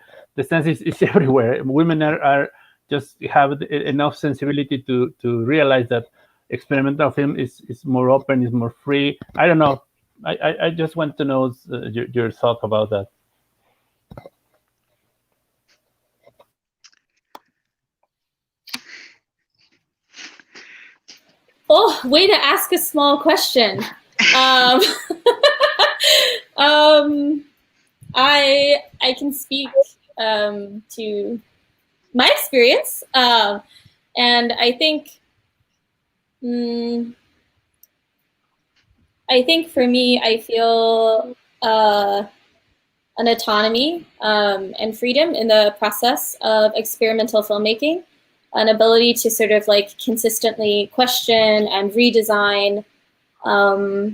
sense is everywhere. Women are just have enough sensibility to realize that experimental film is more open, is more free. I don't know. I just want to know your thought about that. Oh, way to ask a small question. I can speak to my experience, and I think for me, I feel an autonomy and freedom in the process of experimental filmmaking, an ability to sort of consistently question and redesign not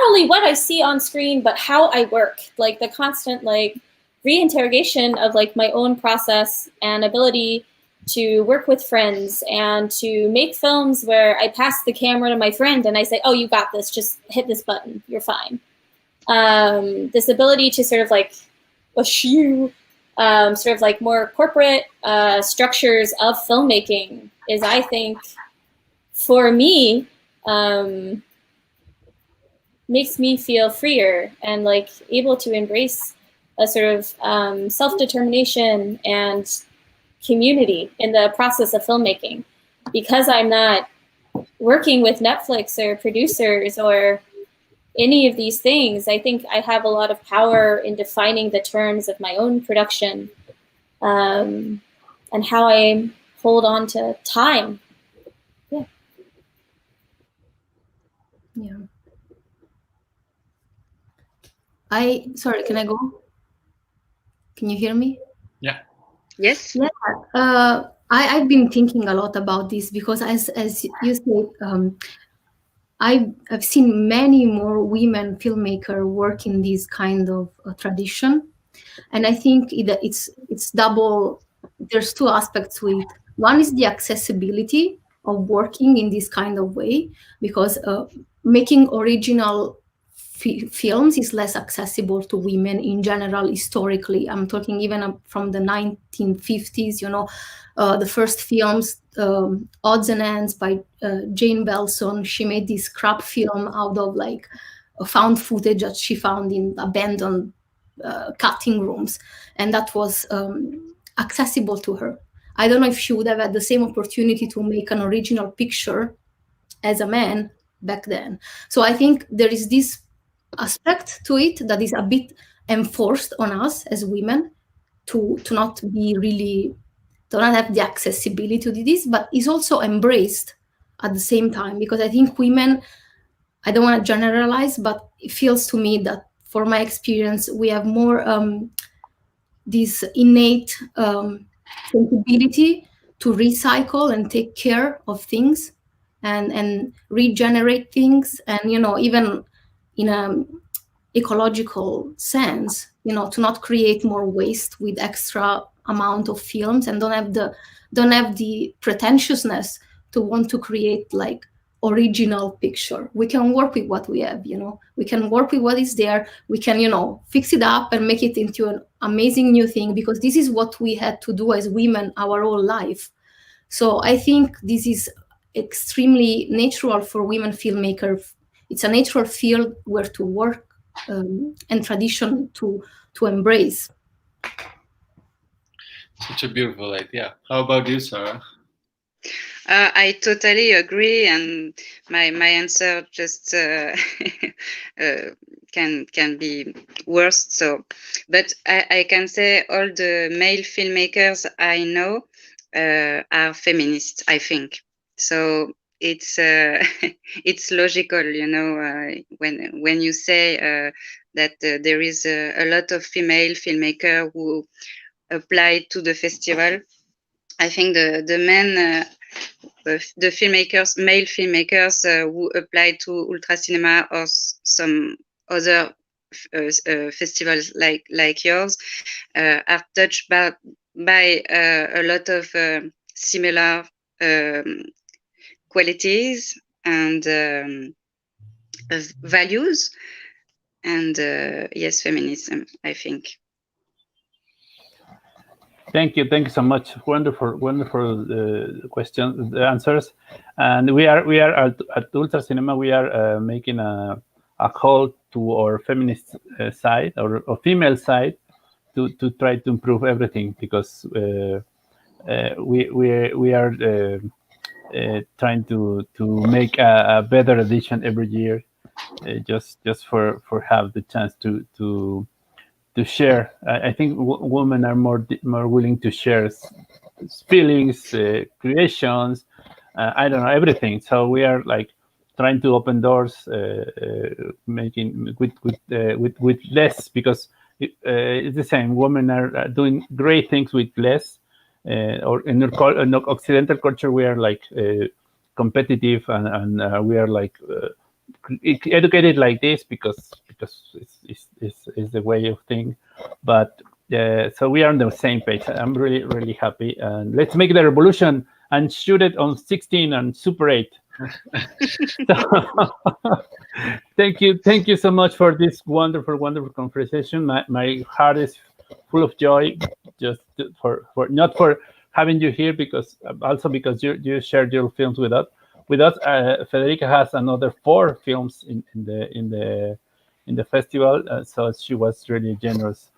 only what I see on screen, but how I work, the constant reinterrogation of my own process and ability to work with friends and to make films where I pass the camera to my friend and I say, oh, you got this, just hit this button, you're fine. This ability to sort of eschew sort of like more corporate structures of filmmaking is, I think, for me, makes me feel freer and like able to embrace a sort of self-determination and community in the process of filmmaking. Because I'm not working with Netflix or producers or any of these things, I think I have a lot of power in defining the terms of my own production, and how I hold on to time. Yeah. Yeah. Sorry, can I go? Can you hear me? Yeah. Yes. Yeah. I've been thinking a lot about this because, as you said, I've seen many more women filmmakers work in this kind of tradition, and I think it's double. There's two aspects to it. One is the accessibility of working in this kind of way, because making original films is less accessible to women in general historically. I'm talking even from the 1950s, the first films, Odds and Ends by Jane Belson. She made this crap film out of like found footage that she found in abandoned cutting rooms, and that was accessible to her. I don't know if she would have had the same opportunity to make an original picture as a man back then. So I think there is this aspect to it that is a bit enforced on us as women to not be really, to not have the accessibility to this, but is also embraced at the same time, because I think women, I don't want to generalize, but it feels to me that for my experience, we have more this innate sensibility to recycle and take care of things and regenerate things, and even in a ecological sense, to not create more waste with extra amount of films, and don't have the pretentiousness to want to create like original picture. We can work with what we have, we can work with what is there. We can, fix it up and make it into an amazing new thing, because this is what we had to do as women our whole life. So I think this is extremely natural for women filmmakers. It's a natural field where to work, and tradition to embrace. Such a beautiful idea. How about you, Sarah? I totally agree, and my answer just can be worse. So, but I can say all the male filmmakers I know are feminists, I think. So it's it's logical, when you say that there is a lot of female filmmakers who apply to the festival. I think the men, the filmmakers, male filmmakers who apply to Ultra Cinema or some other festivals like yours are touched by a lot of similar qualities and values, and yes, feminism, I think. Thank you so much. Wonderful questions, the answers. And we are at Ultra Cinema. We are making a call to our feminist side or female side to try to improve everything, because we are trying to make a better edition every year, just for have the chance to share. I think women are more willing to share feelings, creations, I don't know, everything. So we are like trying to open doors, making with less, because it's the same. Women are doing great things with less. Or in Occidental culture, we are like competitive, and we are like educated like this because it's the way of thing. But so we are on the same page. I'm really happy, and let's make the revolution and shoot it on 16 and Super 8. So, thank you so much for this wonderful conversation. My heart is full of joy, just for not for having you here, because also because you shared your films with us. Federica has another 4 films in the festival, so she was really generous.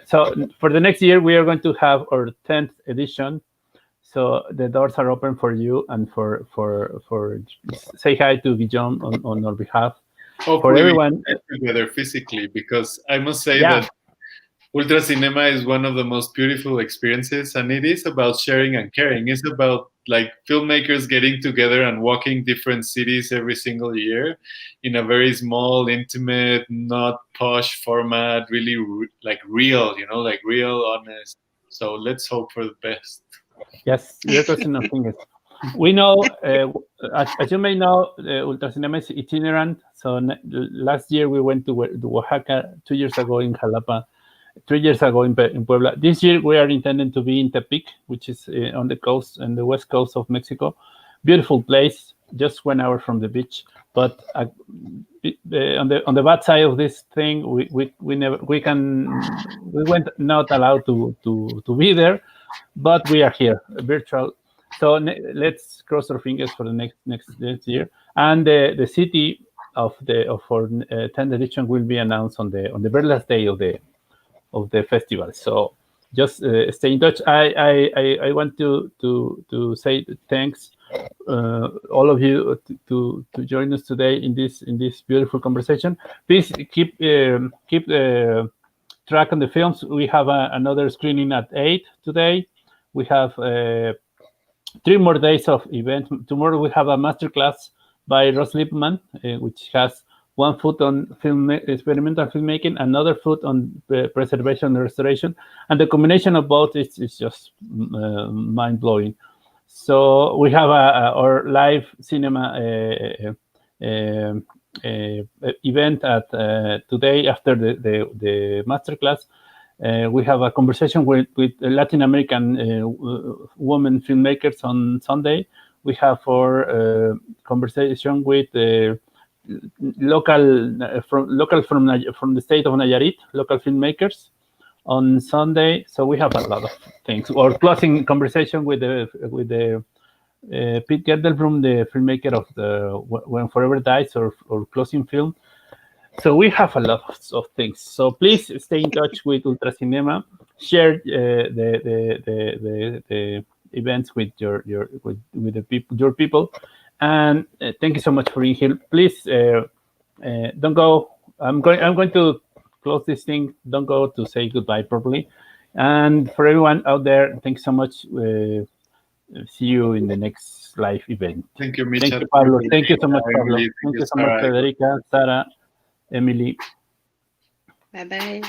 So for the next year, we are going to have our 10th edition. So the doors are open for you and for say hi to Guillaume on our behalf. Hopefully for everyone we get together physically, because I must say Yeah. that Ultra Cinema is one of the most beautiful experiences, and it is about sharing and caring. It's about like filmmakers getting together and walking different cities every single year in a very small, intimate, not posh format, really like real, like real, honest. So let's hope for the best. Yes, you're crossing our fingers. We know, as you may know, Ultra Cinema is itinerant. So last year we went to Oaxaca, 2 years ago in Jalapa, 3 years ago in Puebla. This year we are intending to be in Tepic, which is on the coast, on the west coast of Mexico. Beautiful place, just 1 hour from the beach. But on the bad side of this thing, we went not allowed to be there, but we are here, virtual. So let's cross our fingers for the next year. And the city of our 10th edition will be announced on the very last day of the festival. So just stay in touch. I want to say thanks all of you to join us today in this beautiful conversation. Please keep track on the films. We have another screening at 8 today. We have 3 more days of event. Tomorrow we have a masterclass by Ross Lipman, which has 1 foot on experimental filmmaking, another foot on preservation and restoration, and the combination of both is just mind-blowing. So we have our live cinema event at today after the masterclass. We have a conversation with Latin American women filmmakers on Sunday. We have our conversation with local from the state of Nayarit, local filmmakers on Sunday. So we have a lot of things. Our closing conversation with the Pete Gelderblum, the filmmaker of the When Forever Dies, or closing film. So we have a lot of things. So please stay in touch with Ultra Cinema. Share the events with your people. And thank you so much for being here. Please don't go. I'm going to close this thing. Don't go to say goodbye properly. And for everyone out there, thanks so much. See you in the next live event. Thank you, Micha. Thank you, Pablo. Thank you so much, Pablo. Thank you so much, Federica, Sara, Emily. Bye-bye.